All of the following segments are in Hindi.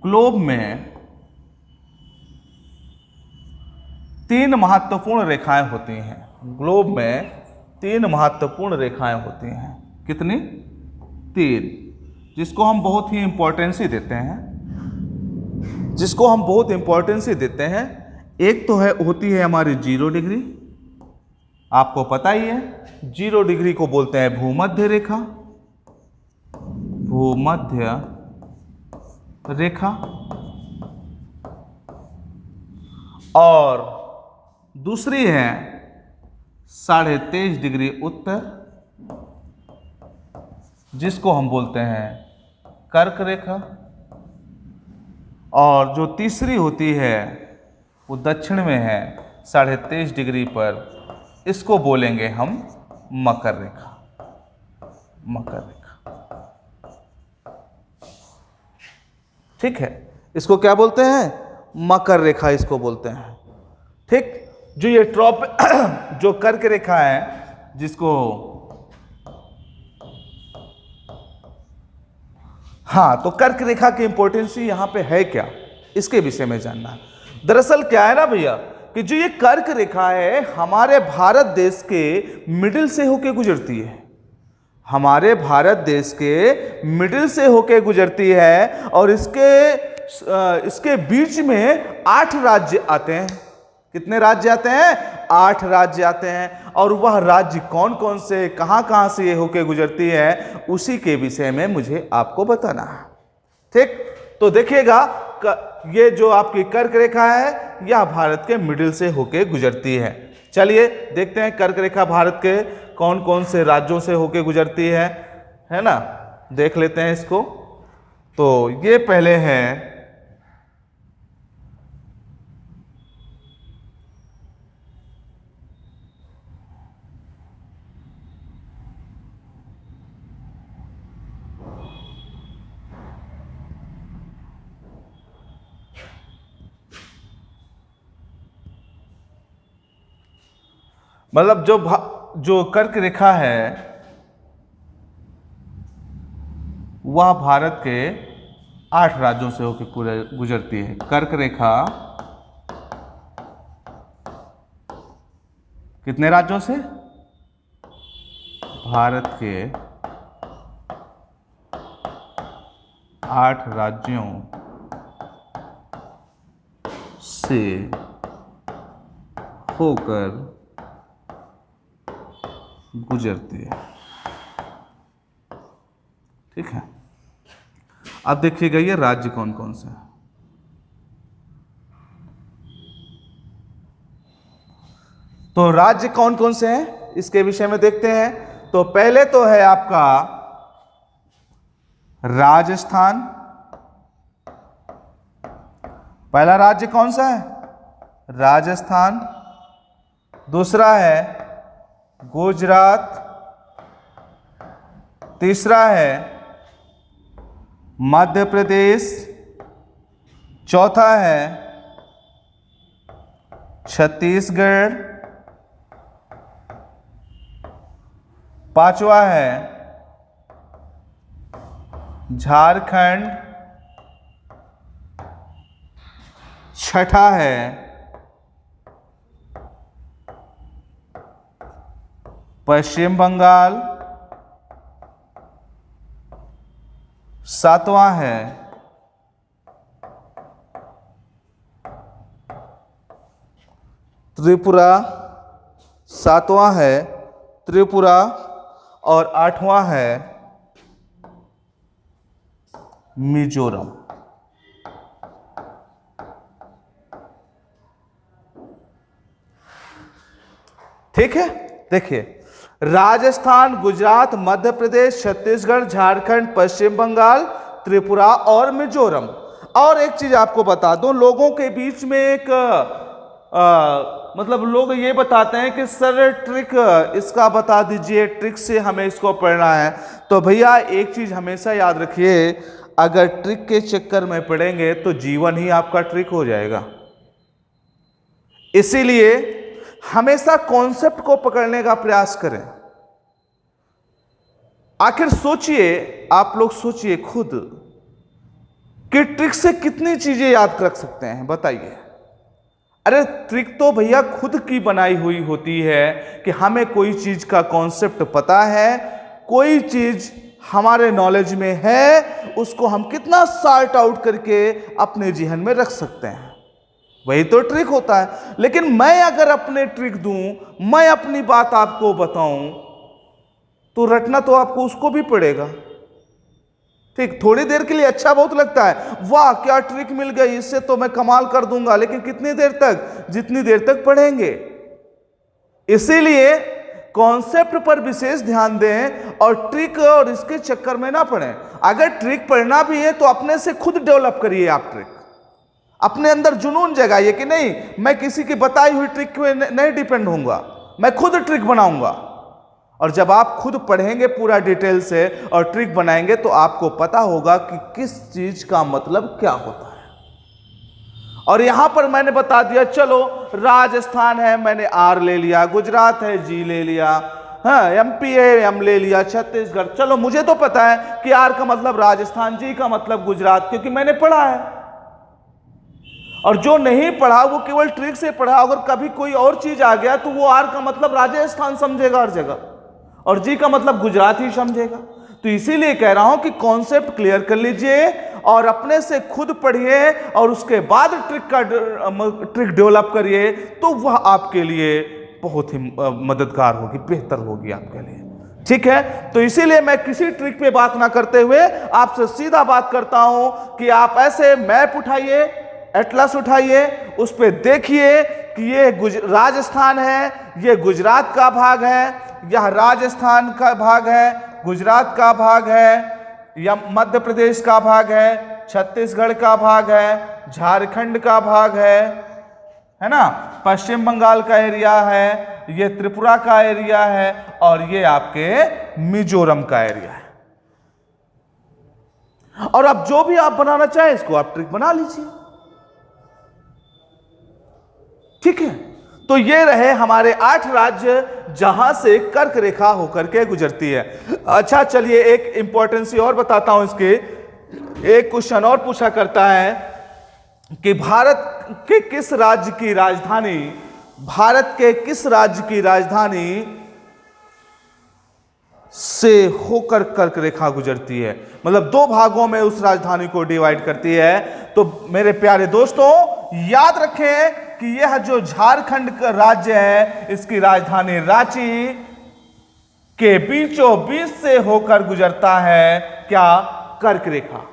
ग्लोब में 3 महत्वपूर्ण रेखाएं होती हैं। ग्लोब में 3 महत्वपूर्ण रेखाएं होती हैं। कितनी? 3, जिसको हम बहुत ही इंपॉर्टेंसी देते हैं, एक तो होती है हमारी 0 डिग्री, आपको पता ही है 0 डिग्री को बोलते हैं भूमध्य रेखा, और दूसरी है 23.5 डिग्री उत्तर, जिसको हम बोलते हैं कर्क रेखा, और जो तीसरी होती है वो दक्षिण में है 23.5 डिग्री पर, इसको बोलेंगे हम मकर रेखा। ठीक है, इसको क्या बोलते हैं? मकर रेखा इसको बोलते हैं। ठीक, जो ये जो कर्क रेखा है, जिसको हाँ, तो कर्क रेखा की इंपॉर्टेंस यहां पे है क्या, इसके विषय में जानना है। दरअसल क्या है ना भैया, कि जो ये कर्क रेखा है हमारे भारत देश के मिडिल से होके गुजरती है, और इसके बीच में 8 राज्य आते हैं। कितने राज्य आते हैं? 8 राज्य आते हैं। और वह राज्य कौन कौन से, कहां कहां से ये होके गुजरती है, उसी के विषय में मुझे आपको बताना है। ठीक, तो देखिएगा, ये जो आपकी कर्क रेखा है यह भारत के मिडिल से होके गुजरती है। चलिए देखते हैं कर्क रेखा भारत के कौन कौन से राज्यों से होके गुजरती है ना, देख लेते हैं इसको। तो ये पहले है मतलब जो कर्क रेखा है वह भारत के 8 राज्यों से होकर पूरे गुजरती है। कर्क रेखा कितने राज्यों से? भारत के 8 राज्यों से होकर गुजरती है। ठीक है, अब देखिएगा ये राज्य कौन कौन से हैं। तो राज्य कौन कौन से हैं इसके विषय में देखते हैं। तो पहले तो है आपका राजस्थान। पहला राज्य कौन सा है? राजस्थान। दूसरा है गुजरात। तीसरा है मध्य प्रदेश। चौथा है छत्तीसगढ़। पांचवा है झारखंड। छठा है पश्चिम बंगाल। सातवां है त्रिपुरा। सातवां है त्रिपुरा और आठवां है मिजोरम। ठीक है, देखिए राजस्थान, गुजरात, मध्य प्रदेश, छत्तीसगढ़, झारखंड, पश्चिम बंगाल, त्रिपुरा और मिजोरम। और एक चीज आपको बता दूं, लोगों के बीच में एक मतलब लोग ये बताते हैं कि सर ट्रिक इसका बता दीजिए, ट्रिक से हमें इसको पढ़ना है। तो भैया एक चीज हमेशा याद रखिए, अगर ट्रिक के चक्कर में पड़ेंगे तो जीवन ही आपका ट्रिक हो जाएगा। इसीलिए हमेशा कॉन्सेप्ट को पकड़ने का प्रयास करें। आखिर सोचिए, आप लोग सोचिए खुद कि ट्रिक से कितनी चीजें याद रख सकते हैं, बताइए। अरे ट्रिक तो भैया खुद की बनाई हुई होती है कि हमें कोई चीज का कॉन्सेप्ट पता है, कोई चीज हमारे नॉलेज में है, उसको हम कितना सॉर्ट आउट करके अपने जहन में रख सकते हैं, वही तो ट्रिक होता है। लेकिन मैं अगर अपने ट्रिक दूं, मैं अपनी बात आपको बताऊं, तो रटना तो आपको उसको भी पड़ेगा। ठीक, थोड़ी देर के लिए अच्छा बहुत लगता है, वाह क्या ट्रिक मिल गई, इससे तो मैं कमाल कर दूंगा, लेकिन कितनी देर तक? जितनी देर तक पढ़ेंगे। इसीलिए कॉन्सेप्ट पर विशेष ध्यान दें और ट्रिक और इसके चक्कर में ना पड़ें। अगर ट्रिक पढ़ना भी है तो अपने से खुद डेवलप करिए आप ट्रिक, अपने अंदर जुनून जगाइए कि नहीं, मैं किसी की बताई हुई ट्रिक पे नहीं डिपेंड होऊंगा, मैं खुद ट्रिक बनाऊंगा। और जब आप खुद पढ़ेंगे पूरा डिटेल से और ट्रिक बनाएंगे तो आपको पता होगा कि किस चीज का मतलब क्या होता है। और यहां पर मैंने बता दिया, चलो राजस्थान है, मैंने आर ले लिया, गुजरात है जी ले लिया, हाँ एमपी है एम ले लिया, छत्तीसगढ़, चलो मुझे तो पता है कि आर का मतलब राजस्थान, जी का मतलब गुजरात, क्योंकि मैंने पढ़ा है। और जो नहीं पढ़ा वो केवल ट्रिक से पढ़ा, अगर कभी कोई और चीज आ गया तो वो आर का मतलब राजस्थान समझेगा हर जगह, और जी का मतलब गुजरात ही समझेगा। तो इसीलिए कह रहा हूं कि कॉन्सेप्ट क्लियर कर लीजिए और अपने से खुद पढ़िए और उसके बाद ट्रिक डेवलप करिए, तो वह आपके लिए बहुत ही मददगार होगी, बेहतर होगी आपके लिए। ठीक है, तो इसीलिए मैं किसी ट्रिक पे बात ना करते हुए आपसे सीधा बात करता हूं कि आप ऐसे मैप उठाइए, एटलस उठाइए, उस पे देखिए कि ये राजस्थान है, ये गुजरात का भाग है, यह राजस्थान का भाग है, गुजरात का भाग है, या मध्य प्रदेश का भाग है, छत्तीसगढ़ का भाग है, झारखंड का भाग है ना, पश्चिम बंगाल का एरिया है, ये त्रिपुरा का एरिया है, और ये आपके मिजोरम का एरिया है। और अब जो भी आप बनाना चाहें इसको आप ट्रिक बना लीजिए। ठीक है, तो ये रहे हमारे 8 राज्य जहां से कर्क रेखा होकर के गुजरती है। अच्छा चलिए एक इंपॉर्टेंट सी और बताता हूं इसके। एक क्वेश्चन और पूछा करता है कि भारत के किस राज्य की राजधानी, भारत के किस राज्य की राजधानी से होकर कर्क रेखा गुजरती है, मतलब 2 भागों में उस राजधानी को डिवाइड करती है। तो मेरे प्यारे दोस्तों याद रखें कि यह जो झारखंड का राज्य है, इसकी राजधानी रांची के बीचों बीच से होकर गुजरता है क्या? कर्क रेखा।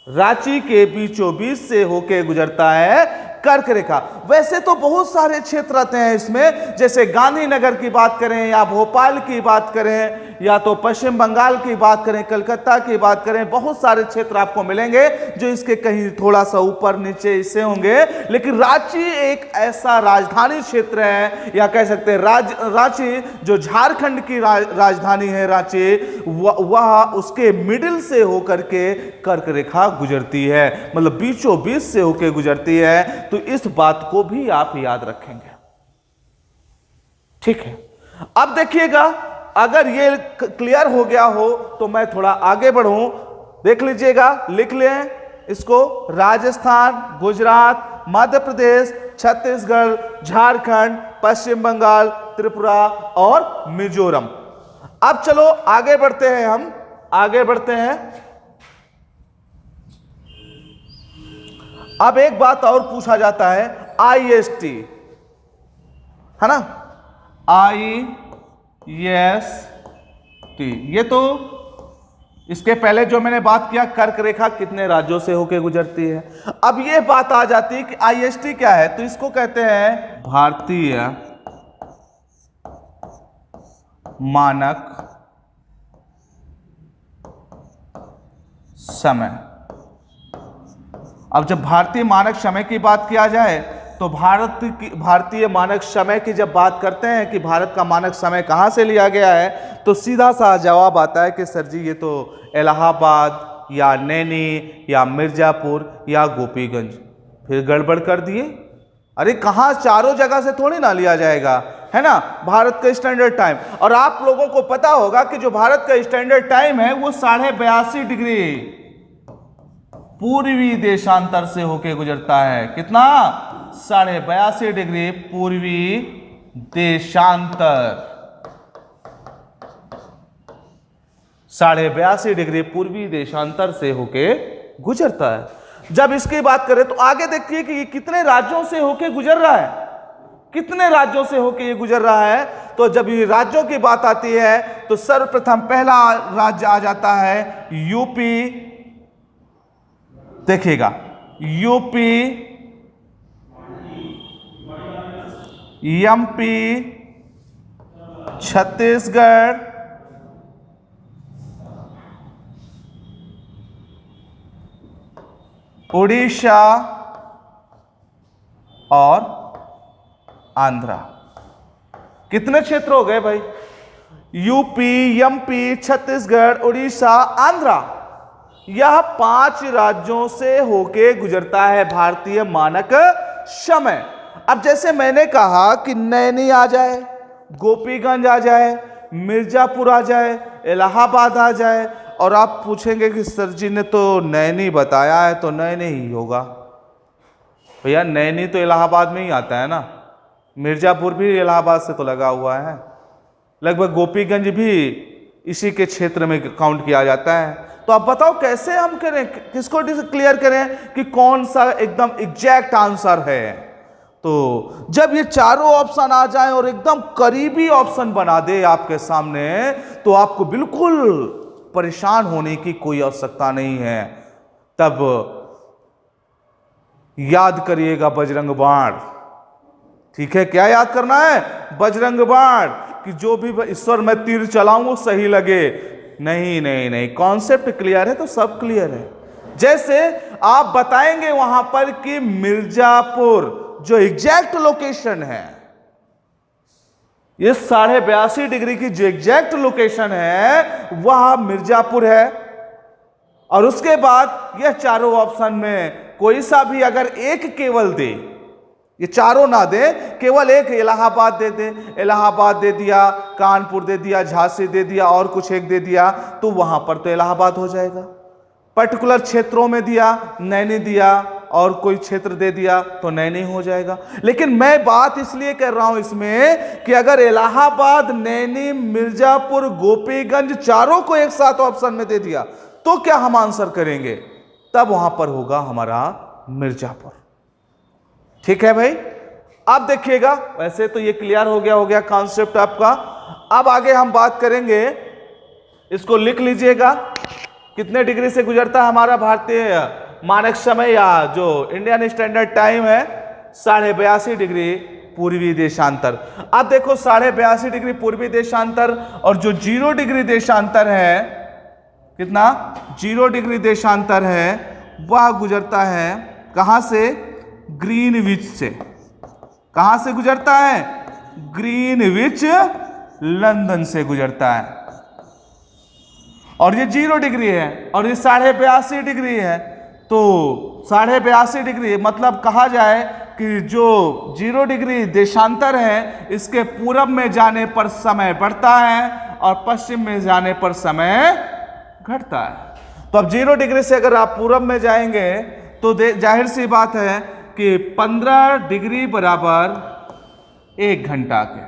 रांची के बीचों बीच से होकर गुजरता है कर्क रेखा। वैसे तो बहुत सारे क्षेत्र आते हैं इसमें, जैसे गांधीनगर की बात करें या भोपाल की बात करें या तो पश्चिम बंगाल की बात करें, कलकत्ता की बात करें, बहुत सारे क्षेत्र आपको मिलेंगे जो इसके कहीं थोड़ा सा ऊपर नीचे इससे होंगे। लेकिन रांची एक ऐसा राजधानी क्षेत्र है, या कह सकते हैं रांची जो झारखंड की राजधानी है रांची, वह उसके मिडिल से होकर के कर्क रेखा गुजरती है, मतलब बीचों बीच से होकर गुजरती है। तो इस बात को भी आप याद रखेंगे। ठीक है, अब देखिएगा अगर ये क्लियर हो गया हो तो मैं थोड़ा आगे बढ़ूं। देख लीजिएगा, लिख लें इसको, राजस्थान, गुजरात, मध्य प्रदेश, छत्तीसगढ़, झारखंड, पश्चिम बंगाल, त्रिपुरा और मिजोरम। अब चलो आगे बढ़ते हैं, हम आगे बढ़ते हैं। अब एक बात और पूछा जाता है, IST है ना, IST। ये तो इसके पहले जो मैंने बात किया कर्क रेखा कितने राज्यों से होकर गुजरती है। अब ये बात आ जाती है कि IST क्या है, तो इसको कहते हैं भारतीय मानक समय। अब जब भारतीय मानक समय की बात किया जाए तो भारतीय मानक समय की जब बात करते हैं कि भारत का मानक समय कहाँ से लिया गया है, तो सीधा सा जवाब आता है कि सर जी ये तो इलाहाबाद या नैनी या मिर्जापुर या गोपीगंज। फिर गड़बड़ कर दिए, अरे कहाँ, चारों जगह से थोड़ी ना लिया जाएगा, है ना, भारत का स्टैंडर्ड टाइम। और आप लोगों को पता होगा कि जो भारत का स्टैंडर्ड टाइम है वो 82.5 डिग्री पूर्वी देशांतर से होके गुजरता है। कितना? 82.5 डिग्री पूर्वी देशांतर। 82.5 डिग्री पूर्वी देशांतर से होके गुजरता है। जब इसकी बात करें तो आगे देखिए कि ये कितने राज्यों से होके गुजर रहा है, कितने राज्यों से होके ये गुजर रहा है। तो जब ये राज्यों की बात आती है तो सर्वप्रथम पहला राज्य आ जाता है यूपी। देखिएगा, यूपी, एमपी, छत्तीसगढ़, उड़ीसा और आंध्रा। कितने क्षेत्र हो गए भाई? UP, MP, Chhattisgarh, Orissa, Andhra. यह 5 राज्यों से होके गुजरता है भारतीय मानक समय। अब जैसे मैंने कहा कि नैनी आ जाए, गोपीगंज आ जाए, मिर्जापुर आ जाए, इलाहाबाद आ जाए, और आप पूछेंगे कि सर जी ने तो नैनी बताया है, तो नैनी ही होगा। भैया नैनी तो इलाहाबाद में ही आता है ना, मिर्जापुर भी इलाहाबाद से तो लगा हुआ है, लगभग गोपीगंज भी इसी के क्षेत्र में काउंट किया जाता है। तो आप बताओ कैसे हम करें, किसको क्लियर करें कि कौन सा एकदम एग्जैक्ट आंसर है। तो जब ये चारों ऑप्शन आ जाएं और एकदम करीबी ऑप्शन बना दे आपके सामने, तो आपको बिल्कुल परेशान होने की कोई आवश्यकता नहीं है। तब याद करिएगा बजरंग बाण। ठीक है, क्या याद करना है? बजरंग बाण, कि जो भी ईश्वर मैं तीर चलाऊं वो सही लगे। नहीं नहीं नहीं, कॉन्सेप्ट क्लियर है तो सब क्लियर है। जैसे आप बताएंगे वहां पर कि मिर्जापुर जो एग्जैक्ट लोकेशन है, ये 82.5 डिग्री की जो एग्जैक्ट लोकेशन है वह मिर्जापुर है। और उसके बाद यह चारों ऑप्शन में कोई सा भी अगर एक केवल दे, ये चारों ना दे, केवल एक इलाहाबाद दे दे, इलाहाबाद दे दिया, कानपुर दे दिया, झांसी दे दिया और कुछ एक दे दिया, तो वहां पर तो इलाहाबाद हो जाएगा। पर्टिकुलर क्षेत्रों में दिया, नैनी दिया और कोई क्षेत्र दे दिया तो नैनी हो जाएगा। लेकिन मैं बात इसलिए कर रहा हूं इसमें कि अगर इलाहाबाद, नैनी, मिर्जापुर, गोपीगंज चारों को एक साथ ऑप्शन में दे दिया तो क्या हम आंसर करेंगे? तब वहां पर होगा हमारा मिर्जापुर। ठीक है भाई, अब देखिएगा, वैसे तो ये क्लियर हो गया कॉन्सेप्ट आपका। अब आगे हम बात करेंगे, इसको लिख लीजिएगा, कितने डिग्री से गुजरता है हमारा भारतीय मानक समय या जो इंडियन स्टैंडर्ड टाइम है? 82.5 डिग्री पूर्वी देशांतर। अब देखो 82.5 डिग्री पूर्वी देशांतर और जो 0 डिग्री देशांतर है, कितना? 0 डिग्री देशांतर है, वह गुजरता है कहां से? ग्रीनविच से। कहां से गुजरता है? ग्रीनविच लंदन से गुजरता है। और ये 0 डिग्री है और ये 82.5 डिग्री है। तो 82.5 डिग्री मतलब कहा जाए कि जो 0 डिग्री देशांतर है, इसके पूरब में जाने पर समय बढ़ता है और पश्चिम में जाने पर समय घटता है। तो अब 0 डिग्री से अगर आप पूरब में जाएंगे तो जाहिर सी बात है कि 15 डिग्री बराबर 1 घंटा के।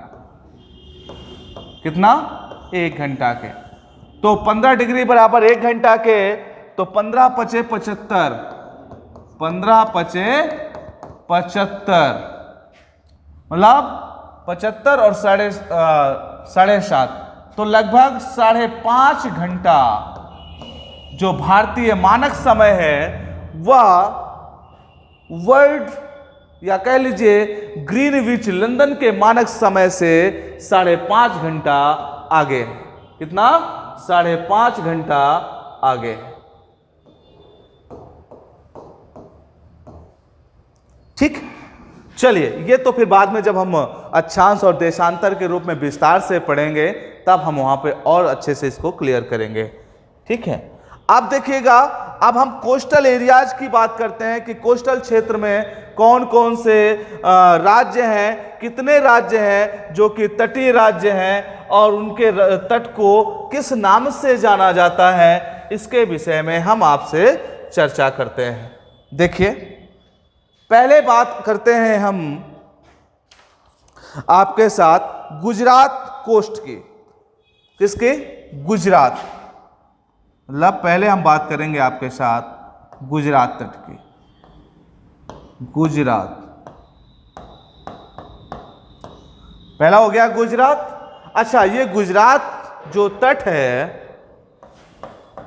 कितना? 1 घंटा के। तो 15 डिग्री बराबर 1 घंटा के, तो 15 पचे 75, 15 पचे 75 मतलब 75 और 7.5, तो लगभग 5.5 घंटा जो भारतीय मानक समय है वह वर्ल्ड या कह लीजिए ग्रीनविच लंदन के मानक समय से 5.5 घंटा आगे है। कितना? 5.5 घंटा आगे है। ठीक, चलिए, ये तो फिर बाद में जब हम अक्षांश और देशांतर के रूप में विस्तार से पढ़ेंगे तब हम वहां पे और अच्छे से इसको क्लियर करेंगे। ठीक है, अब देखिएगा, अब हम कोस्टल एरियाज की बात करते हैं कि कोस्टल क्षेत्र में कौन कौन से राज्य हैं, कितने राज्य हैं जो कि तटीय राज्य हैं और उनके तट को किस नाम से जाना जाता है, इसके विषय में हम आपसे चर्चा करते हैं। देखिए, पहले बात करते हैं हम आपके साथ गुजरात कोस्ट की। किसकी? गुजरात। मतलब पहले हम बात करेंगे आपके साथ गुजरात तट की। गुजरात पहला हो गया गुजरात। अच्छा, ये गुजरात जो तट है,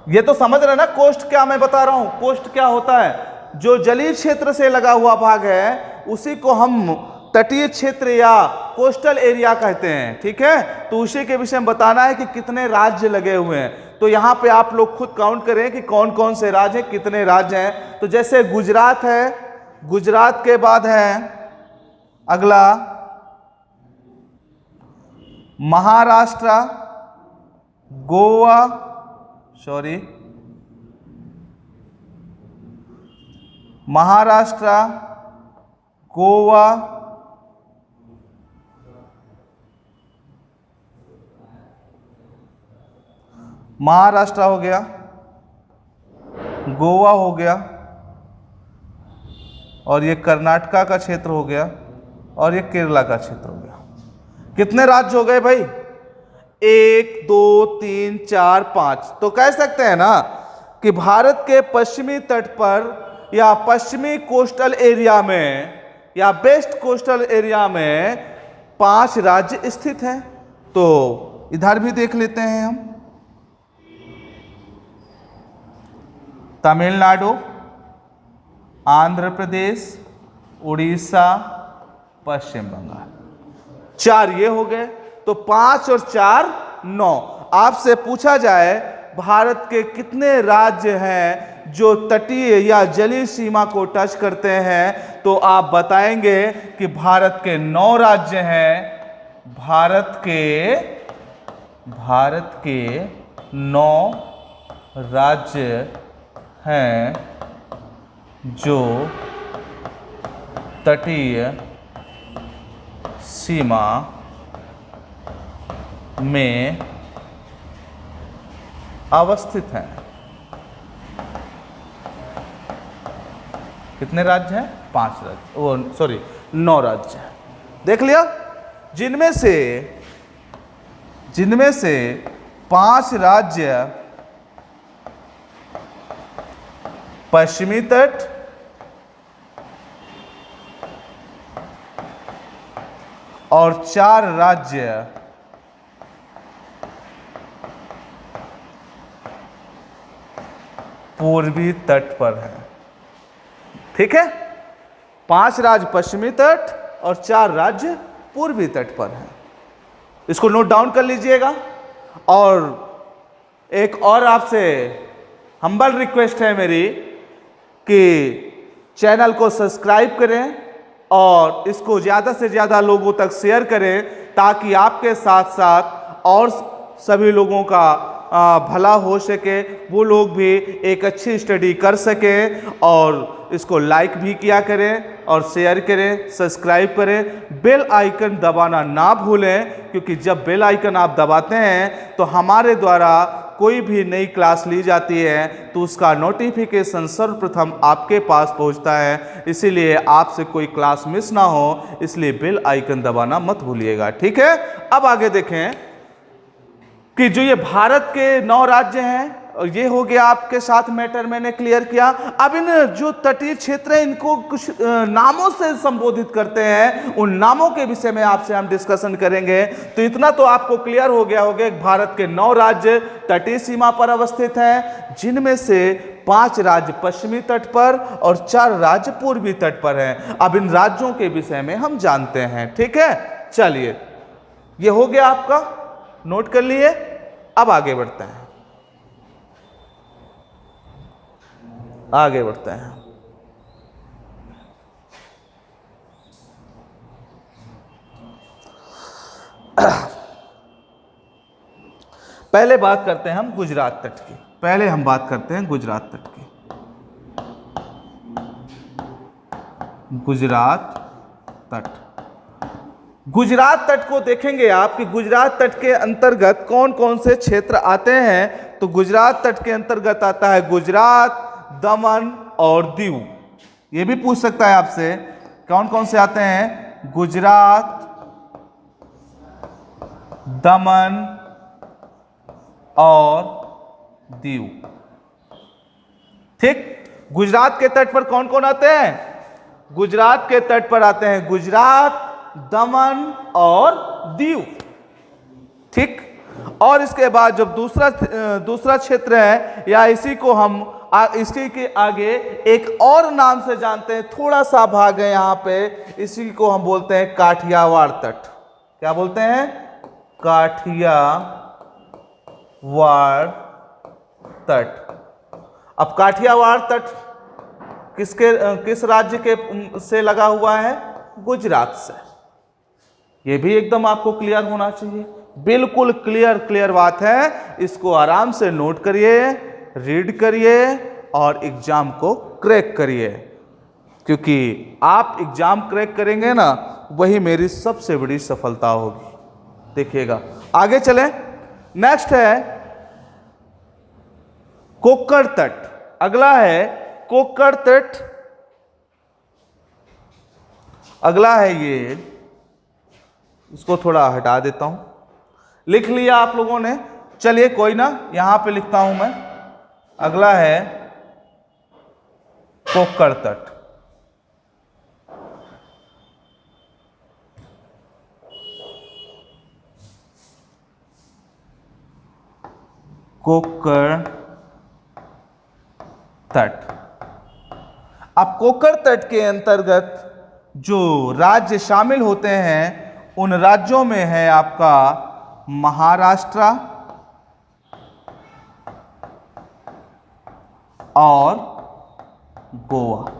ये तो समझ रहे ना कोस्ट क्या मैं बता रहा हूं। कोस्ट क्या होता है? जो जलीय क्षेत्र से लगा हुआ भाग है उसी को हम तटीय क्षेत्र या कोस्टल एरिया कहते हैं। ठीक है, तो उसी के विषय में बताना है कि कितने राज्य लगे हुए हैं। तो यहां पे आप लोग खुद काउंट करें कि कौन कौन से राज्य हैं, कितने राज्य हैं। तो जैसे गुजरात है, गुजरात के बाद है अगला महाराष्ट्र, गोवा, महाराष्ट्र, गोवा, महाराष्ट्र हो गया, गोवा हो गया, और ये कर्नाटका का क्षेत्र हो गया, और ये केरला का क्षेत्र हो गया। कितने राज्य हो गए भाई? 1 2 3 4 5। तो कह सकते हैं ना कि भारत के पश्चिमी तट पर या पश्चिमी कोस्टल एरिया में या वेस्ट कोस्टल एरिया में 5 राज्य स्थित हैं। तो इधर भी देख लेते हैं हम। तमिलनाडु, आंध्र प्रदेश, उड़ीसा, पश्चिम बंगाल। 4 ये हो गए। तो 5 और 4 9। आपसे पूछा जाए भारत के कितने राज्य हैं जो तटीय या जलीय सीमा को टच करते हैं, तो आप बताएंगे कि भारत के 9 राज्य हैं। भारत के 9 राज्य हैं जो तटीय सीमा में अवस्थित हैं। कितने राज्य हैं? 5 राज्य, 9 राज्य हैं। देख लिया। जिनमें से 5 राज्य पश्चिमी तट, और 4 राज्य पूर्वी तट पर है। ठीक है, 5 राज्य पश्चिमी तट और 4 राज्य पूर्वी तट पर है। इसको नोट डाउन कर लीजिएगा। और एक और आपसे हम्बल रिक्वेस्ट है मेरी कि चैनल को सब्सक्राइब करें और इसको ज़्यादा से ज़्यादा लोगों तक शेयर करें, ताकि आपके साथ साथ और सभी लोगों का भला हो सके, वो लोग भी एक अच्छी स्टडी कर सकें। और इसको लाइक भी किया करें और शेयर करें, सब्सक्राइब करें, बेल आइकन दबाना ना भूलें, क्योंकि जब बेल आइकन आप दबाते हैं तो हमारे द्वारा कोई भी नई क्लास ली जाती है तो उसका नोटिफिकेशन सर्वप्रथम आपके पास पहुंचता है। इसीलिए आपसे कोई क्लास मिस ना हो, इसलिए बेल आइकन दबाना मत भूलिएगा। ठीक है, अब आगे देखें कि जो ये भारत के 9 राज्य हैं, और ये हो गया आपके साथ मैटर मैंने क्लियर किया। अब इन जो तटीय क्षेत्र है इनको कुछ नामों से संबोधित करते हैं, उन नामों के विषय में आपसे हम डिस्कशन करेंगे। तो इतना तो आपको क्लियर हो गया होगा, भारत के 9 राज्य तटीय सीमा पर अवस्थित हैं, जिनमें से 5 राज्य पश्चिमी तट पर और 4 राज्य पूर्वी तट पर हैं। अब इन राज्यों के विषय में हम जानते हैं। ठीक है, चलिए, ये हो गया आपका, नोट कर लिए। अब आगे बढ़ते हैं, पहले बात करते हैं हम गुजरात तट की। गुजरात तट को देखेंगे आप कि गुजरात तट के अंतर्गत कौन कौन से क्षेत्र आते हैं। तो गुजरात तट के अंतर्गत आता है गुजरात, दमन और दीव। ये भी पूछ सकता है आपसे कौन कौन से आते हैं, गुजरात, दमन और दीव। ठीक, गुजरात के तट पर कौन कौन आते हैं, गुजरात के तट पर आते हैं गुजरात, दमन और दीव। ठीक, और इसके बाद जब दूसरा क्षेत्र है, या इसी को हम इसी के आगे एक और नाम से जानते हैं, थोड़ा सा भाग है यहां पे, इसी को हम बोलते हैं काठियावाड़ तट। क्या बोलते हैं, काठियावाड़ तट। अब काठियावाड़ तट किस राज्य के से लगा हुआ है, गुजरात से। यह भी एकदम आपको क्लियर होना चाहिए, बिल्कुल क्लियर बात है। इसको आराम से नोट करिए, रीड करिए और एग्जाम को क्रैक करिए, क्योंकि आप एग्जाम क्रैक करेंगे ना, वही मेरी सबसे बड़ी सफलता होगी। देखिएगा, आगे चलें। नेक्स्ट है कोक्कर तट। अगला है कोक्कर तट। अगला है ये, इसको थोड़ा हटा देता हूं, लिख लिया आप लोगों ने, चलिए कोई ना, यहां पे लिखता हूं मैं। अगला है कोक्कर तट। कोक्कर तट। अब कोक्कर तट के अंतर्गत जो राज्य शामिल होते हैं, उन राज्यों में है आपका महाराष्ट्र और गोवा।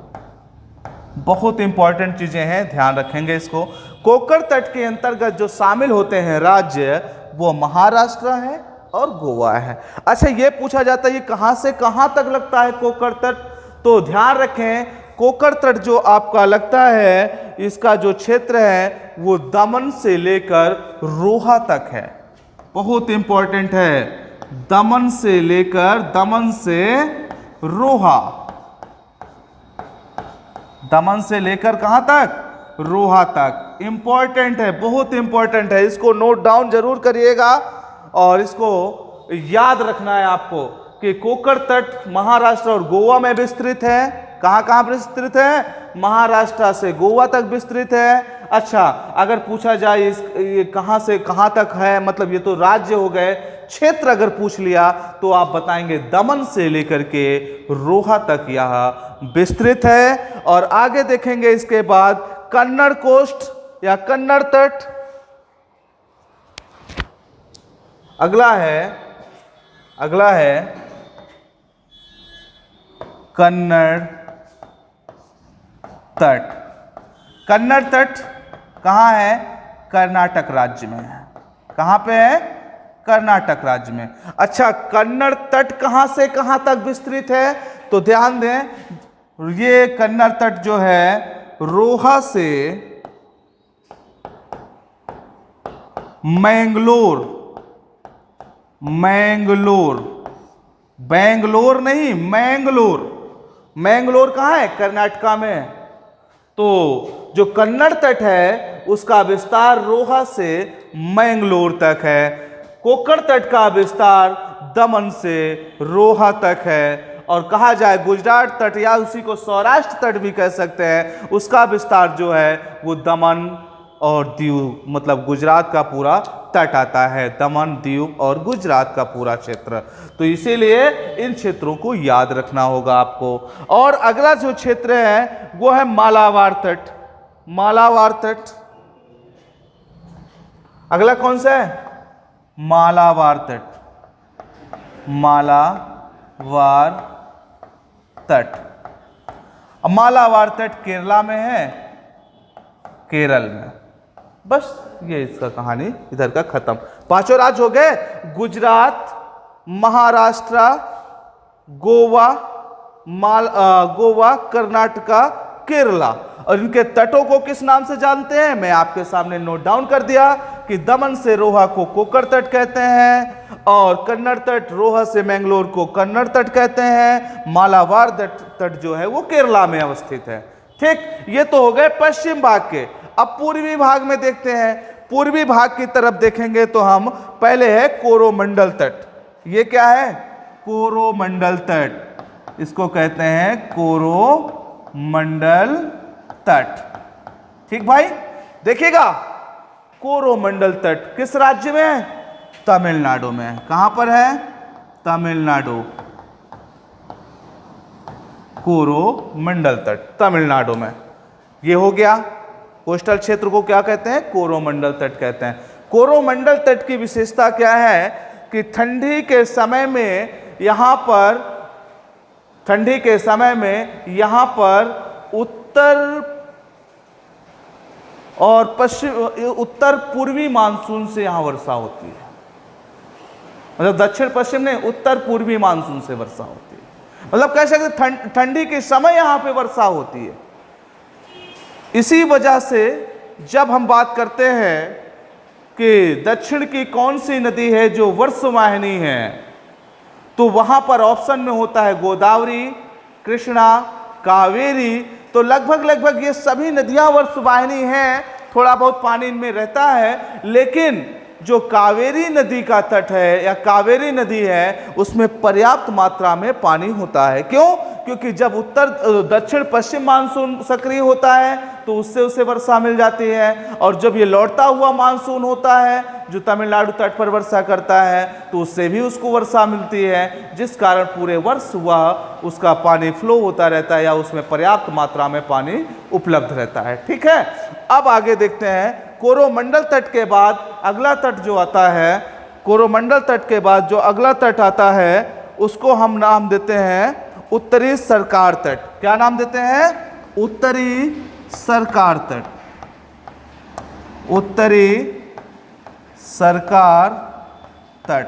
बहुत इंपॉर्टेंट चीजें हैं, ध्यान रखेंगे इसको। कोक्कर तट के अंतर्गत जो शामिल होते हैं राज्य, वो महाराष्ट्र है और गोवा है। अच्छा, ये पूछा जाता है ये कहां से कहां तक लगता है कोक्कर तट, तो ध्यान रखें, कोक्कर तट जो आपका लगता है, इसका जो क्षेत्र है वो दमन से लेकर रोहा तक है। बहुत इंपॉर्टेंट है, दमन से रोहा, दमन से लेकर कहां तक, रोहा तक। इंपॉर्टेंट है, बहुत इंपॉर्टेंट है, इसको नोट डाउन जरूर करिएगा और इसको याद रखना है आपको कि कोक्कर तट महाराष्ट्र और गोवा में विस्तृत है। कहां कहां विस्तृत है, महाराष्ट्र से गोवा तक विस्तृत है। अच्छा, अगर पूछा जाए ये कहां से कहां तक है, मतलब ये तो राज्य हो गए, क्षेत्र अगर पूछ लिया तो आप बताएंगे दमन से लेकर के रोहा तक यह विस्तृत है। और आगे देखेंगे इसके बाद कन्नड़ कोस्ट या कन्नड़ तट। अगला है कन्नड़ तट। कन्नड़ तट कहां है, कर्नाटक राज्य में है। कहां पे है, कर्नाटक राज्य में। अच्छा, कन्नड़ तट कहां से कहां तक विस्तृत है, तो ध्यान दें, ये कन्नड़ तट जो है रोहा से बेंगलोर नहीं, मैंगलोर कहां है, कर्नाटका में। तो जो कन्नड़ तट है उसका विस्तार रोहा से मैंगलोर तक है। कोक्कर तट का विस्तार दमन से रोहा तक है। और कहा जाए गुजरात तट या उसी को सौराष्ट्र तट भी कह सकते हैं, उसका विस्तार जो है वो दमन और दीव, मतलब गुजरात का पूरा तट आता है, दमन, दीव और गुजरात का पूरा क्षेत्र। तो इसीलिए इन क्षेत्रों को याद रखना होगा आपको। और अगला जो क्षेत्र है वो है मालाबार तट। मालाबार तट अगला कौन सा है, मालाबार तट। मालाबार तट, मालाबार तट केरला में है, केरल में। बस ये इसका कहानी इधर का खत्म। पांचों राज्य हो गए, गुजरात, महाराष्ट्र, गोवा, गोवा, कर्नाटका, केरला। और इनके तटों को किस नाम से जानते हैं, मैं आपके सामने नोट डाउन कर दिया कि दमन से रोहा को कोकर तट कहते हैं और कन्नड़ तट रोहा से मैंगलोर को कन्नड़ तट कहते हैं। मालाबार तट जो है वो केरला में अवस्थित है। ठीक, ये तो हो गए पश्चिम भाग के। अब पूर्वी भाग में देखते हैं। पूर्वी भाग की तरफ देखेंगे तो हम पहले है कोरोमंडल तट। ये क्या है? कोरोमंडल तट, इसको कहते हैं कोरोमंडल तट। ठीक भाई, देखिएगा कोरोमंडल तट किस राज्य में है? तमिलनाडु में। कहां पर है? तमिलनाडु। कोरोमंडल तट तमिलनाडु में। ये हो गया। कोस्टल क्षेत्र को क्या कहते हैं? कोरोमंडल तट कहते हैं। कोरोमंडल तट की विशेषता क्या है कि ठंडी के समय में यहां पर उत्तर और पश्चिम उत्तर पूर्वी मानसून से यहां वर्षा होती है। मतलब दक्षिण पश्चिम नहीं, उत्तर पूर्वी मानसून से वर्षा होती है। मतलब कह सकते ठंडी के समय यहां पे वर्षा होती है। इसी वजह से जब हम बात करते हैं कि दक्षिण की कौन सी नदी है जो वर्षवाहिनी है, तो वहां पर ऑप्शन में होता है गोदावरी, कृष्णा, कावेरी। तो लगभग ये सभी नदियां वर्षवाहिनी हैं, थोड़ा बहुत पानी इनमें रहता है। लेकिन जो कावेरी नदी का तट है या कावेरी नदी है, उसमें पर्याप्त मात्रा में पानी होता है। क्यों? क्योंकि जब दक्षिण पश्चिम मानसून सक्रिय होता है तो उससे उसे वर्षा मिल जाती है, और जब ये लौटता हुआ मानसून होता है जो तमिलनाडु तट पर वर्षा करता है तो उससे भी उसको वर्षा मिलती है, जिस कारण पूरे वर्ष वह उसका पानी फ्लो होता रहता है या उसमें पर्याप्त मात्रा में पानी उपलब्ध रहता है। ठीक है, अब आगे देखते हैं। कोरोमंडल तट के बाद अगला तट जो आता है, कोरोमंडल तट के बाद जो अगला तट आता है उसको हम नाम देते हैं उत्तरी सरकार तट। क्या नाम देते हैं? उत्तरी सरकार तट। उत्तरी सरकार तट।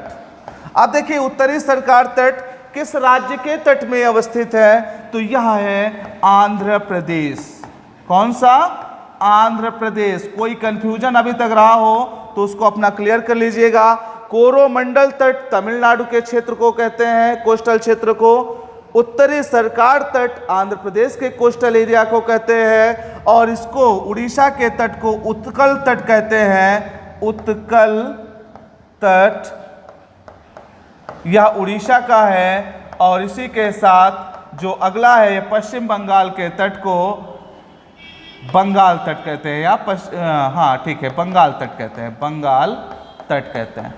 अब देखिए उत्तरी सरकार तट किस राज्य के तट में अवस्थित है? तो यह है आंध्र प्रदेश। कौन सा? आंध्र प्रदेश। कोई कंफ्यूजन अभी तक रहा हो तो उसको अपना क्लियर कर लीजिएगा। कोरोमंडल तट तमिलनाडु के क्षेत्र को कहते हैं, कोस्टल क्षेत्र को। उत्तरी सरकार तट आंध्र प्रदेश के कोस्टल एरिया को कहते हैं, और इसको उड़ीसा के तट को उत्कल तट कहते हैं। उत्कल तट यह उड़ीसा का है, और इसी के साथ जो अगला है पश्चिम बंगाल के तट को बंगाल तट कहते हैं, या हाँ ठीक है, बंगाल तट कहते हैं। बंगाल तट कहते हैं।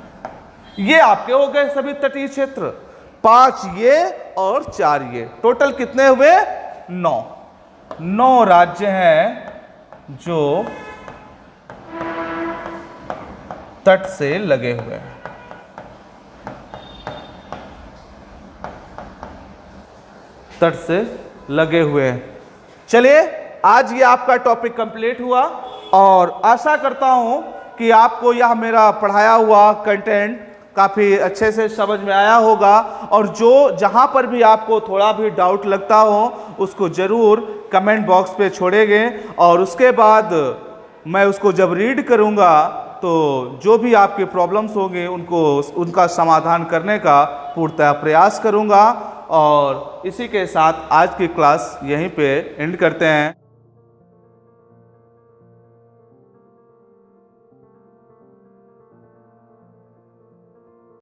ये आपके हो गए सभी तटीय क्षेत्र, 5 ये और 4 ये। टोटल कितने हुए? 9 राज्य हैं जो तट से लगे हुए हैं। तट से लगे हुए हैं। चलिए, आज ये आपका टॉपिक कंप्लीट हुआ, और आशा करता हूं कि आपको यह मेरा पढ़ाया हुआ कंटेंट काफ़ी अच्छे से समझ में आया होगा, और जहां पर भी आपको थोड़ा भी डाउट लगता हो उसको ज़रूर कमेंट बॉक्स पे छोड़ेंगे, और उसके बाद मैं उसको जब रीड करूंगा तो जो भी आपके प्रॉब्लम्स होंगे उनका समाधान करने का पूर्णतः प्रयास करूंगा। और इसी के साथ आज की क्लास यहीं पे एंड करते हैं।